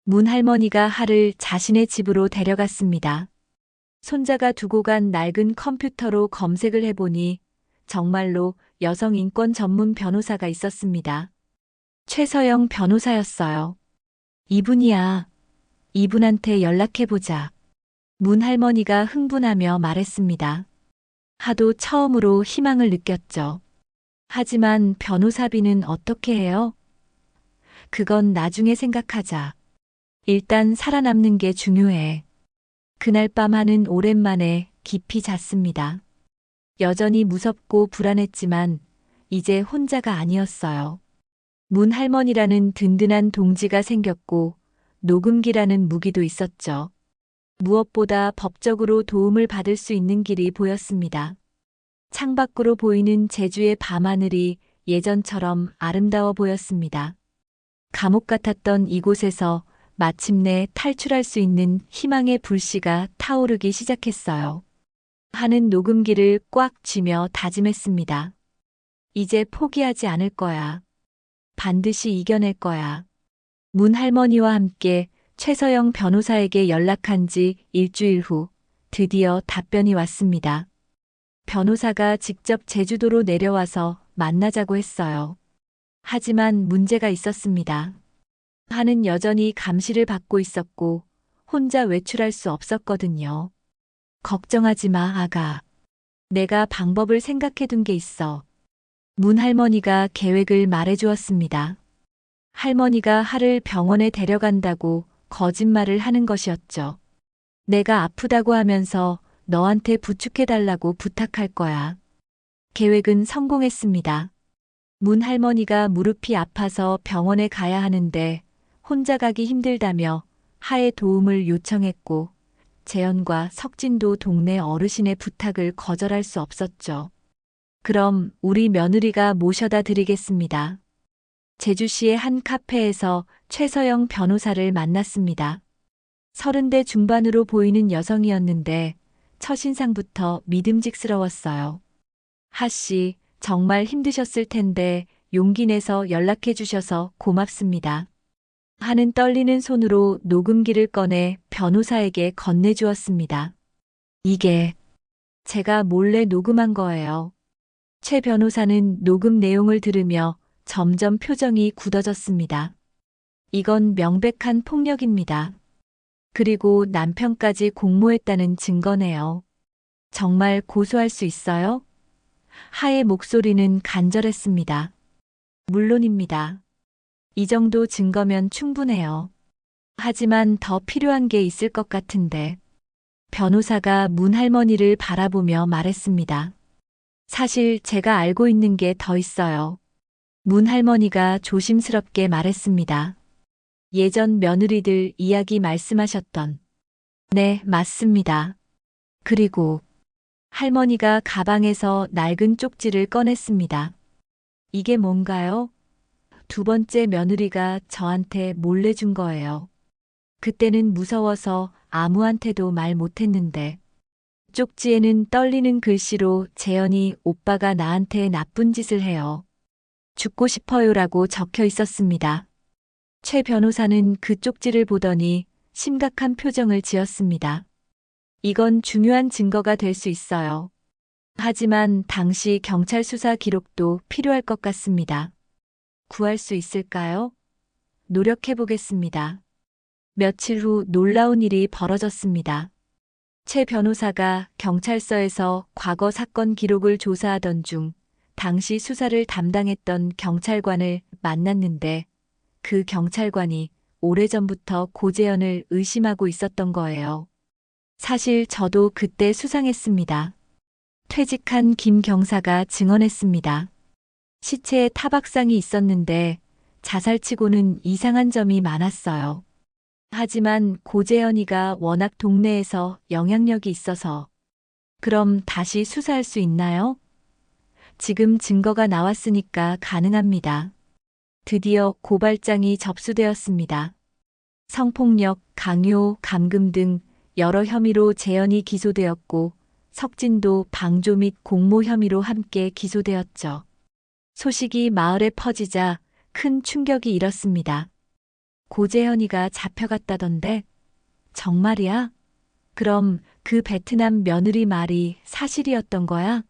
문 할머니가 하를 자신의 집으로 데려갔습니다. 손자가 두고 간 낡은 컴퓨터로 검색을 해보니 정말로 여성 인권 전문 변호사가 있었습니다. 최서영 변호사였어요. 이분이야. 이분한테 연락해보자. 문 할머니가 흥분하며 말했습니다. 하도 처음으로 희망을 느꼈죠. 하지만 변호사비는 어떻게 해요? 그건 나중에 생각하자. 일단 살아남는 게 중요해. 그날 밤 하는 오랜만에 깊이 잤습니다. 여전히 무섭고 불안했지만 이제 혼자가 아니었어요. 문 할머니라는 든든한 동지가 생겼고 녹음기라는 무기도 있었죠. 무엇보다 법적으로 도움을 받을 수 있는 길이 보였습니다. 창밖으로 보이는 제주의 밤하늘이 예전처럼 아름다워 보였습니다. 감옥 같았던 이곳에서 마침내 탈출할 수 있는 희망의 불씨가 타오르기 시작했어요. 하는 녹음기를 꽉 쥐며 다짐했습니다. 이제 포기하지 않을 거야. 반드시 이겨낼 거야. 문 할머니와 함께 최서영 변호사에게 연락한 지 일주일 후 드디어 답변이 왔습니다. 변호사가 직접 제주도로 내려와서 만나자고 했어요. 하지만 문제가 있었습니다. 하는 여전히 감시를 받고 있었고 혼자 외출할 수 없었거든요. 걱정하지 마, 아가. 내가 방법을 생각해 둔 게 있어. 문 할머니가 계획을 말해 주었습니다. 할머니가 하를 병원에 데려간다고 거짓말을 하는 것이었죠. 내가 아프다고 하면서 너한테 부축해달라고 부탁할 거야. 계획은 성공했습니다. 문 할머니가 무릎이 아파서 병원에 가야 하는데 혼자 가기 힘들다며 하의 도움을 요청했고 재현과 석진도 동네 어르신의 부탁을 거절할 수 없었죠. 그럼 우리 며느리가 모셔다 드리겠습니다. 제주시의 한 카페에서 최서영 변호사를 만났습니다. 30대 중반으로 보이는 여성이었는데 첫인상부터 믿음직스러웠어요. 하씨, 정말 힘드셨을 텐데 용기 내서 연락해 주셔서 고맙습니다. 하는 떨리는 손으로 녹음기를 꺼내 변호사에게 건네주었습니다. 이게 제가 몰래 녹음한 거예요. 최 변호사는 녹음 내용을 들으며 점점 표정이 굳어졌습니다. 이건 명백한 폭력입니다. 그리고 남편까지 공모했다는 증거네요. 정말 고소할 수 있어요? 하의 목소리는 간절했습니다. 물론입니다. 이 정도 증거면 충분해요. 하지만 더 필요한 게 있을 것 같은데. 변호사가 문 할머니를 바라보며 말했습니다. 사실 제가 알고 있는 게 더 있어요. 문 할머니가 조심스럽게 말했습니다. 예전 며느리들 이야기 말씀하셨던. 네, 맞습니다. 그리고 할머니가 가방에서 낡은 쪽지를 꺼냈습니다. 이게 뭔가요? 두 번째 며느리가 저한테 몰래 준 거예요. 그때는 무서워서 아무한테도 말 못했는데 쪽지에는 떨리는 글씨로 재현이 오빠가 나한테 나쁜 짓을 해요. 죽고 싶어요라고 적혀 있었습니다. 최 변호사는 그 쪽지를 보더니 심각한 표정을 지었습니다. 이건 중요한 증거가 될 수 있어요. 하지만 당시 경찰 수사 기록도 필요할 것 같습니다. 구할 수 있을까요? 노력해 보겠습니다. 며칠 후 놀라운 일이 벌어졌습니다. 최 변호사가 경찰서에서 과거 사건 기록을 조사하던 중 당시 수사를 담당했던 경찰관을 만났는데 그 경찰관이 오래전부터 고재현을 의심하고 있었던 거예요. 사실 저도 그때 수상했습니다. 퇴직한 김 경사가 증언했습니다. 시체에 타박상이 있었는데 자살치고는 이상한 점이 많았어요. 하지만 고재현이가 워낙 동네에서 영향력이 있어서 그럼 다시 수사할 수 있나요? 지금 증거가 나왔으니까 가능합니다. 드디어 고발장이 접수되었습니다. 성폭력, 강요, 감금 등 여러 혐의로 재현이 기소되었고 석진도 방조 및 공모 혐의로 함께 기소되었죠. 소식이 마을에 퍼지자 큰 충격이 일었습니다. 고재현이가 잡혀갔다던데? 정말이야? 그럼 그 베트남 며느리 말이 사실이었던 거야?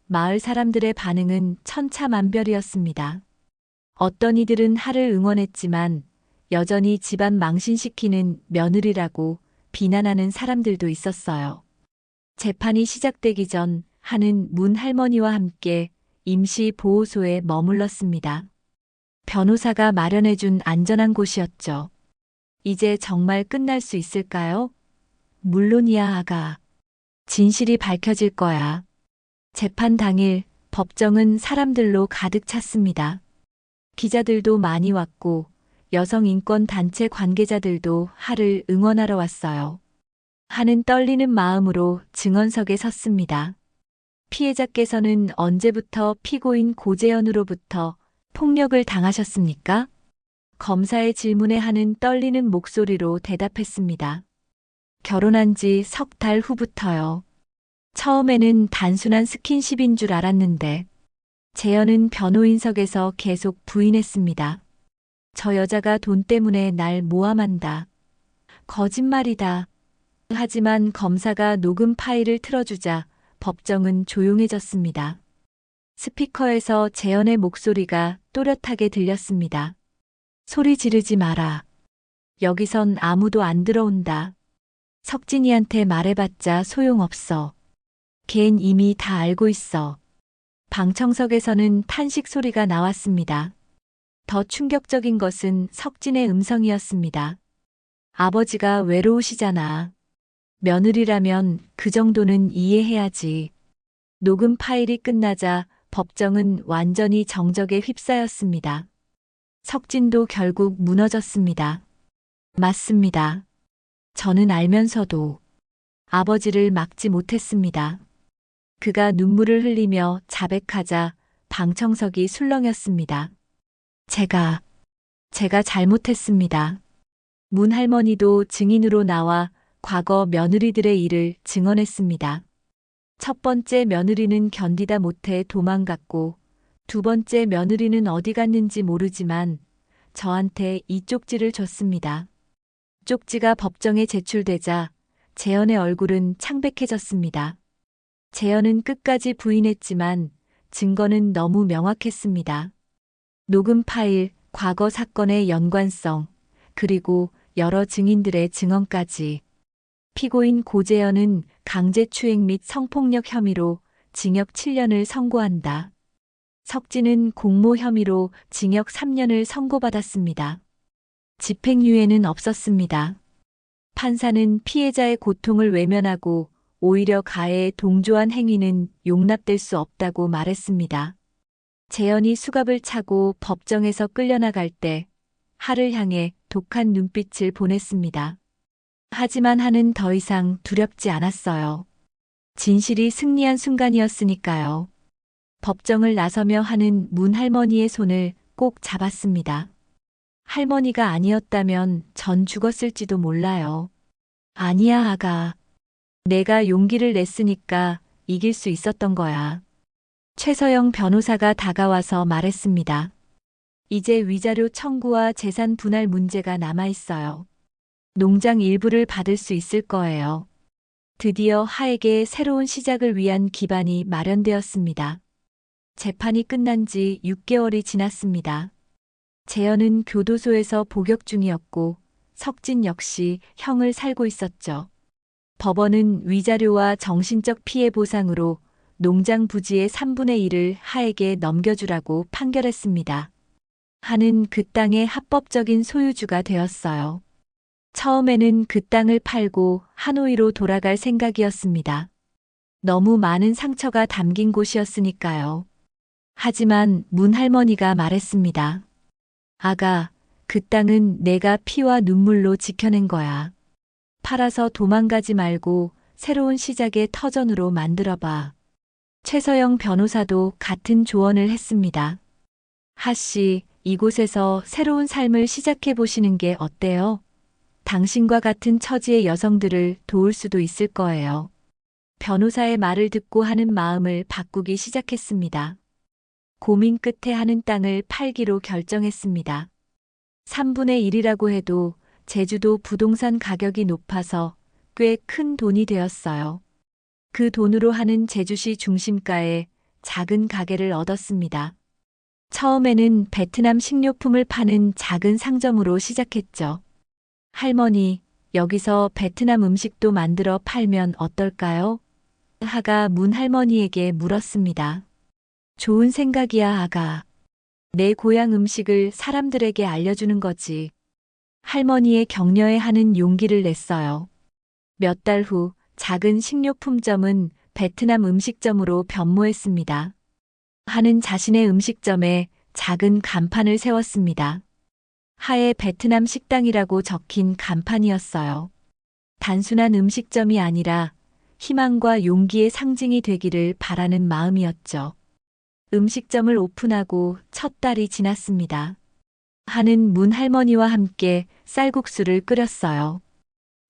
마을 사람들의 반응은 천차만별이었습니다. 어떤 이들은 하를 응원했지만 여전히 집안 망신시키는 며느리라고 비난하는 사람들도 있었어요. 재판이 시작되기 전 하는 문 할머니와 함께 임시 보호소에 머물렀습니다. 변호사가 마련해준 안전한 곳이었죠. 이제 정말 끝날 수 있을까요? 물론이야, 아가. 진실이 밝혀질 거야. 재판 당일 법정은 사람들로 가득 찼습니다. 기자들도 많이 왔고 여성 인권 단체 관계자들도 하를 응원하러 왔어요. 하는 떨리는 마음으로 증언석에 섰습니다. 피해자께서는 언제부터 피고인 고재현으로부터 폭력을 당하셨습니까? 검사의 질문에 하는 떨리는 목소리로 대답했습니다. 결혼한 지 석 달 후부터요. 처음에는 단순한 스킨십인 줄 알았는데 재현은 변호인석에서 계속 부인했습니다. 저 여자가 돈 때문에 날 모함한다. 거짓말이다. 하지만 검사가 녹음 파일을 틀어주자 법정은 조용해졌습니다. 스피커에서 재현의 목소리가 또렷하게 들렸습니다. 소리 지르지 마라. 여기선 아무도 안 들어온다. 석진이한테 말해봤자 소용없어. 걘 이미 다 알고 있어. 방청석에서는 탄식 소리가 나왔습니다. 더 충격적인 것은 석진의 음성이었습니다. 아버지가 외로우시잖아. 며느리라면 그 정도는 이해해야지. 녹음 파일이 끝나자 법정은 완전히 정적에 휩싸였습니다. 석진도 결국 무너졌습니다. 맞습니다. 저는 알면서도 아버지를 막지 못했습니다. 그가 눈물을 흘리며 자백하자 방청석이 술렁였습니다. 제가 잘못했습니다. 문 할머니도 증인으로 나와 과거 며느리들의 일을 증언했습니다. 첫 번째 며느리는 견디다 못해 도망갔고 두 번째 며느리는 어디 갔는지 모르지만 저한테 이 쪽지를 줬습니다. 쪽지가 법정에 제출되자 재현의 얼굴은 창백해졌습니다. 재현은 끝까지 부인했지만 증거는 너무 명확했습니다. 녹음 파일, 과거 사건의 연관성, 그리고 여러 증인들의 증언까지. 피고인 고재현은 강제추행 및 성폭력 혐의로 징역 7년을 선고한다. 석진은 공모 혐의로 징역 3년을 선고받았습니다. 집행유예는 없었습니다. 판사는 피해자의 고통을 외면하고 오히려 가해에 동조한 행위는 용납될 수 없다고 말했습니다. 재현이 수갑을 차고 법정에서 끌려나갈 때 하를 향해 독한 눈빛을 보냈습니다. 하지만 하는 더 이상 두렵지 않았어요. 진실이 승리한 순간이었으니까요. 법정을 나서며 하는 문 할머니의 손을 꼭 잡았습니다. 할머니가 아니었다면 전 죽었을지도 몰라요. 아니야, 아가. 내가 용기를 냈으니까 이길 수 있었던 거야. 최서영 변호사가 다가와서 말했습니다. 이제 위자료 청구와 재산 분할 문제가 남아 있어요. 농장 일부를 받을 수 있을 거예요. 드디어 하에게 새로운 시작을 위한 기반이 마련되었습니다. 재판이 끝난 지 6개월이 지났습니다. 재현은 교도소에서 복역 중이었고 석진 역시 형을 살고 있었죠. 법원은 위자료와 정신적 피해 보상으로 농장 부지의 3분의 1을 하에게 넘겨주라고 판결했습니다. 하는 그 땅의 합법적인 소유주가 되었어요. 처음에는 그 땅을 팔고 하노이로 돌아갈 생각이었습니다. 너무 많은 상처가 담긴 곳이었으니까요. 하지만 문 할머니가 말했습니다. 아가, 그 땅은 내가 피와 눈물로 지켜낸 거야. 팔아서 도망가지 말고 새로운 시작의 터전으로 만들어봐. 최서영 변호사도 같은 조언을 했습니다. 하씨, 이곳에서 새로운 삶을 시작해 보시는 게 어때요? 당신과 같은 처지의 여성들을 도울 수도 있을 거예요. 변호사의 말을 듣고 하는 마음을 바꾸기 시작했습니다. 고민 끝에 하는 땅을 팔기로 결정했습니다. 3분의 1이라고 해도 제주도 부동산 가격이 높아서 꽤 큰 돈이 되었어요. 그 돈으로 하는 제주시 중심가에 작은 가게를 얻었습니다. 처음에는 베트남 식료품을 파는 작은 상점으로 시작했죠. 할머니, 여기서 베트남 음식도 만들어 팔면 어떨까요? 하가 문 할머니에게 물었습니다. 좋은 생각이야, 아가. 내 고향 음식을 사람들에게 알려주는 거지. 할머니의 격려에 하는 용기를 냈어요. 몇 달 후 작은 식료품점은 베트남 음식점으로 변모했습니다. 하는 자신의 음식점에 작은 간판을 세웠습니다. 하의 베트남 식당이라고 적힌 간판이었어요. 단순한 음식점이 아니라 희망과 용기의 상징이 되기를 바라는 마음이었죠. 음식점을 오픈하고 첫 달이 지났습니다. 하는 문 할머니와 함께 쌀국수를 끓였어요.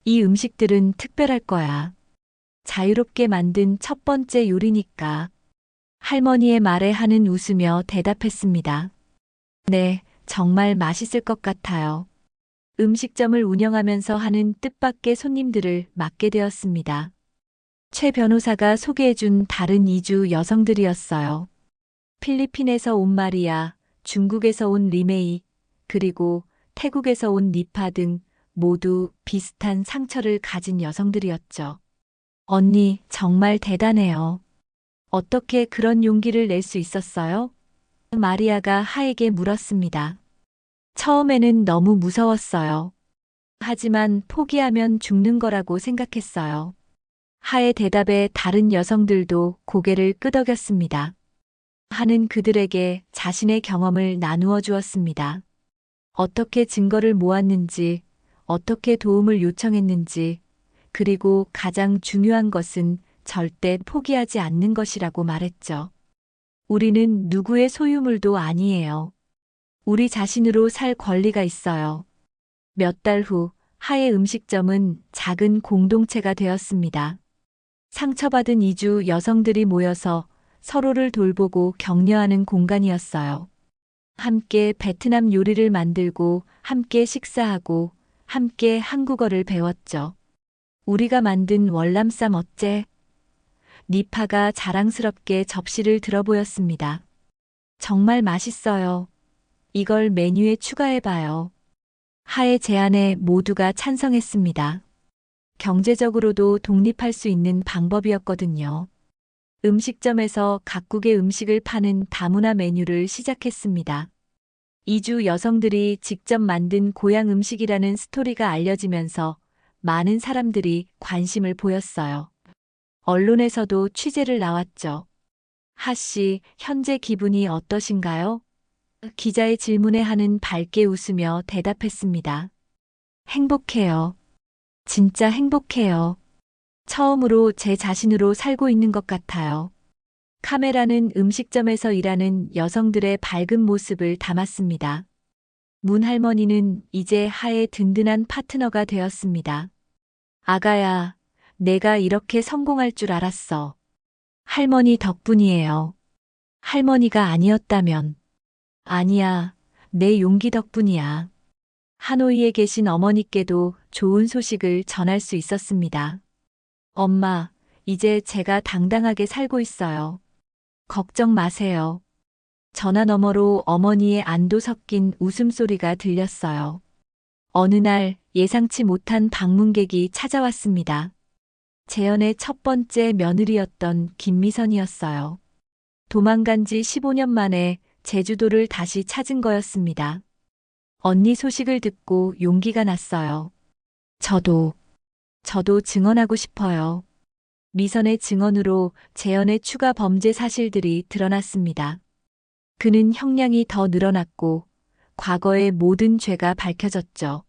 이 음식들은 특별할 거야. 자유롭게 만든 첫 번째 요리니까. 할머니의 말에 하는 웃으며 대답했습니다. 네, 정말 맛있을 것 같아요. 음식점을 운영하면서 하는 뜻밖의 손님들을 맡게 되었습니다. 최 변호사가 소개해준 다른 이주 여성들이었어요. 필리핀에서 온 마리아, 중국에서 온 리메이, 그리고 태국에서 온 니파 등 모두 비슷한 상처를 가진 여성들이었죠. 언니, 정말 대단해요. 어떻게 그런 용기를 낼 수 있었어요? 마리아가 하에게 물었습니다. 처음에는 너무 무서웠어요. 하지만 포기하면 죽는 거라고 생각했어요. 하의 대답에 다른 여성들도 고개를 끄덕였습니다. 하는 그들에게 자신의 경험을 나누어 주었습니다. 어떻게 증거를 모았는지, 어떻게 도움을 요청했는지, 그리고 가장 중요한 것은 절대 포기하지 않는 것이라고 말했죠. 우리는 누구의 소유물도 아니에요. 우리 자신으로 살 권리가 있어요. 몇 달 후 하의 음식점은 작은 공동체가 되었습니다. 상처받은 이주 여성들이 모여서 서로를 돌보고 격려하는 공간이었어요. 함께 베트남 요리를 만들고 함께 식사하고 함께 한국어를 배웠죠. 우리가 만든 월남쌈 어째? 니파가 자랑스럽게 접시를 들어보였습니다. 정말 맛있어요. 이걸 메뉴에 추가해봐요. 하의 제안에 모두가 찬성했습니다. 경제적으로도 독립할 수 있는 방법이었거든요. 음식점에서 각국의 음식을 파는 다문화 메뉴를 시작했습니다. 이주 여성들이 직접 만든 고향 음식이라는 스토리가 알려지면서 많은 사람들이 관심을 보였어요. 언론에서도 취재를 나왔죠. 하 씨, 현재 기분이 어떠신가요? 기자의 질문에 하는 밝게 웃으며 대답했습니다. 행복해요. 진짜 행복해요. 처음으로 제 자신으로 살고 있는 것 같아요. 카메라는 음식점에서 일하는 여성들의 밝은 모습을 담았습니다. 문 할머니는 이제 하의 든든한 파트너가 되었습니다. 아가야, 내가 이렇게 성공할 줄 알았어. 할머니 덕분이에요. 할머니가 아니었다면. 아니야, 내 용기 덕분이야. 하노이에 계신 어머니께도 좋은 소식을 전할 수 있었습니다. 엄마, 이제 제가 당당하게 살고 있어요. 걱정 마세요. 전화 너머로 어머니의 안도 섞인 웃음소리가 들렸어요. 어느 날 예상치 못한 방문객이 찾아왔습니다. 재현의 첫 번째 며느리였던 김미선이었어요. 도망간 지 15년 만에 제주도를 다시 찾은 거였습니다. 언니 소식을 듣고 용기가 났어요. 저도 증언하고 싶어요. 미선의 증언으로 재현의 추가 범죄 사실들이 드러났습니다. 그는 형량이 더 늘어났고 과거의 모든 죄가 밝혀졌죠.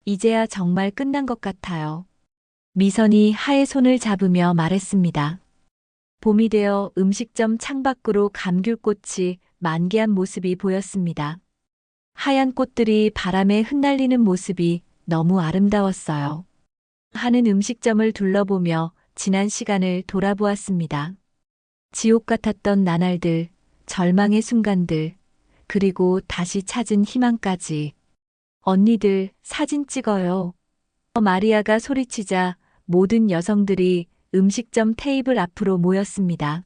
이제야 정말 끝난 것 같아요. 미선이 하의 손을 잡으며 말했습니다. 봄이 되어 음식점 창밖으로 감귤꽃이 만개한 모습이 보였습니다. 하얀 꽃들이 바람에 흩날리는 모습이 너무 아름다웠어요. 하는 음식점을 둘러보며 지난 시간을 돌아보았습니다. 지옥 같았던 나날들, 절망의 순간들, 그리고 다시 찾은 희망까지. 언니들, 사진 찍어요. 마리아가 소리치자 모든 여성들이 음식점 테이블 앞으로 모였습니다.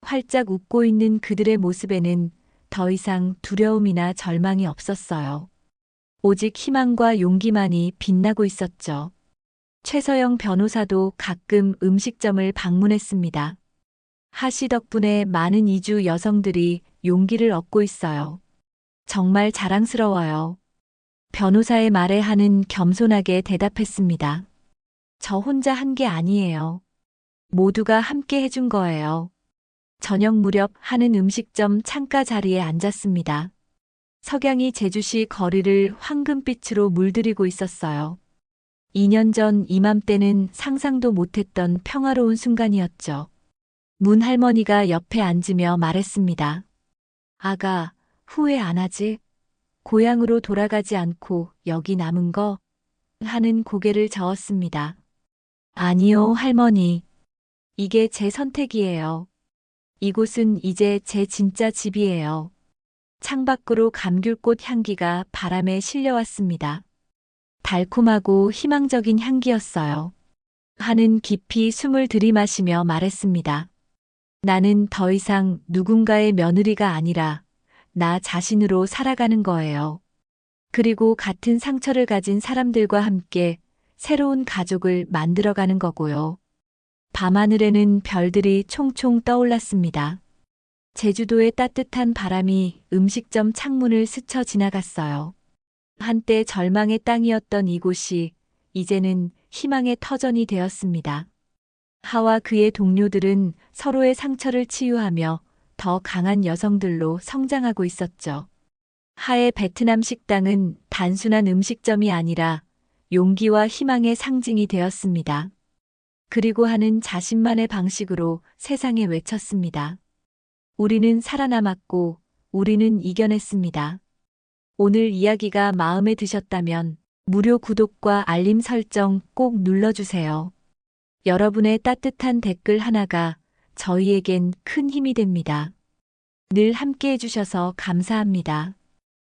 활짝 웃고 있는 그들의 모습에는 더 이상 두려움이나 절망이 없었어요. 오직 희망과 용기만이 빛나고 있었죠. 최서영 변호사도 가끔 음식점을 방문했습니다. 하씨 덕분에 많은 이주 여성들이 용기를 얻고 있어요. 정말 자랑스러워요. 변호사의 말에 하는 겸손하게 대답했습니다. 저 혼자 한 게 아니에요. 모두가 함께 해준 거예요. 저녁 무렵 하는 음식점 창가 자리에 앉았습니다. 석양이 제주시 거리를 황금빛으로 물들이고 있었어요. 2년 전 이맘때는 상상도 못했던 평화로운 순간이었죠. 문 할머니가 옆에 앉으며 말했습니다. 아가, 후회 안 하지? 고향으로 돌아가지 않고 여기 남은 거? 하는 고개를 저었습니다. 아니요, 할머니. 이게 제 선택이에요. 이곳은 이제 제 진짜 집이에요. 창밖으로 감귤꽃 향기가 바람에 실려왔습니다. 달콤하고 희망적인 향기였어요. 하는 깊이 숨을 들이마시며 말했습니다. 나는 더 이상 누군가의 며느리가 아니라 나 자신으로 살아가는 거예요. 그리고 같은 상처를 가진 사람들과 함께 새로운 가족을 만들어가는 거고요. 밤하늘에는 별들이 총총 떠올랐습니다. 제주도의 따뜻한 바람이 음식점 창문을 스쳐 지나갔어요. 한때 절망의 땅이었던 이곳이 이제는 희망의 터전이 되었습니다. 하와 그의 동료들은 서로의 상처를 치유하며 더 강한 여성들로 성장하고 있었죠. 하의 베트남 식당은 단순한 음식점이 아니라 용기와 희망의 상징이 되었습니다. 그리고 하는 자신만의 방식으로 세상에 외쳤습니다. 우리는 살아남았고 우리는 이겨냈습니다. 오늘 이야기가 마음에 드셨다면 무료 구독과 알림 설정 꼭 눌러주세요. 여러분의 따뜻한 댓글 하나가 저희에겐 큰 힘이 됩니다. 늘 함께 해주셔서 감사합니다.